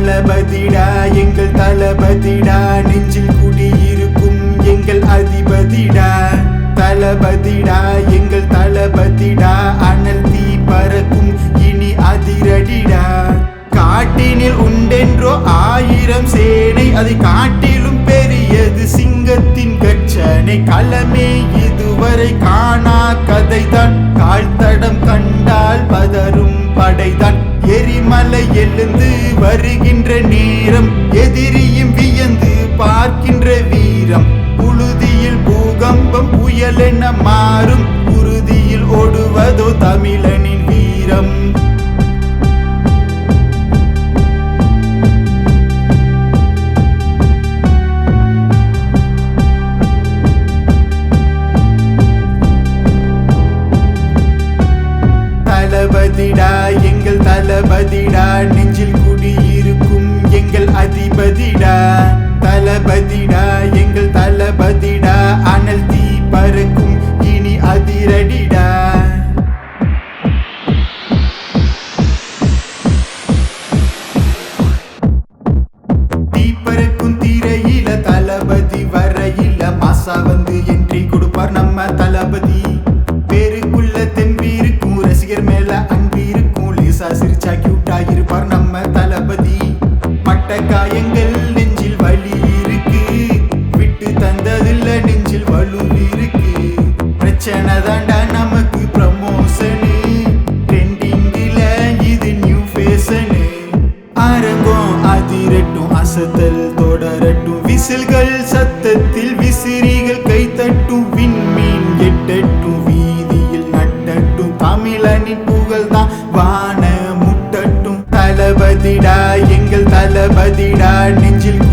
தளபதிடா எங்கள் தளபதிடா நெஞ்சில் குடியிருக்கும் எங்கள் அதிபதிடா தளபதிடா எங்கள் தளபதிடா அனல் தீ பறக்கும் இனி அதிரடிடா காட்டினில் உண்டென்றோ 1000 சேனை அதை காட்டிலும் பெரியது சிங்கத்தின் கர்ஜனை களமே இதுவரை காணா கதைதான் கால்தடம் கண்டால் பதறும் படைதான் எரிமலை எழுந்து வருகின்ற நேரம் எதிரியும் வியந்து பார்க்கின்ற வீரம் புழுதியில் பூகம்பம் புயலென மாறும் உறுதியில் ஓடுவதோ தமிழனின் வீரம் தளபதிடா எங்கள் தளபதிடா நெஞ்சில் குடியிருக்கும் எங்கள் அதிபதிடா தளபதிடா எங்கள் தளபதிடா அனல் தீ பறக்கும் இனி அதிரடிடா தீ பறக்கும் திரையில தளபதி வரையில மாசா வந்து என்ட்ரி கொடுப்பார் நம்ம தளபதி பேருக்குள்ள தெம்பிருக்கும் ரசிகர் மேல அன்பு இருக்கும் லேசா சிரிச்சா கியூட்டா இருப்பார் நம்ம தளபதி பட்ட காயங்கள் நெஞ்சில் வலி இருக்கு விட்டு தந்ததில்ல நெஞ்சில் வலு இருக்கு பிரச்சனை தாண்டா நமக்கு ப்ரமோஷனு ட்ரெண்டிங்கில இது நியூ ஃபேஷனு அரங்கம் அதிரட்டும் அசத்தல் தொடரட்டும் விசில்கள் சத்தத்தில் விசிறிகள் கைத்தட்டும் விண்மீன் எட்டட்டும் வீதியில் நட்டட்டும் தமிழனின் புகழ்தான் வான முட்டட்டும் தளபதிடா எங்கள் தளபதிடா நெஞ்சில்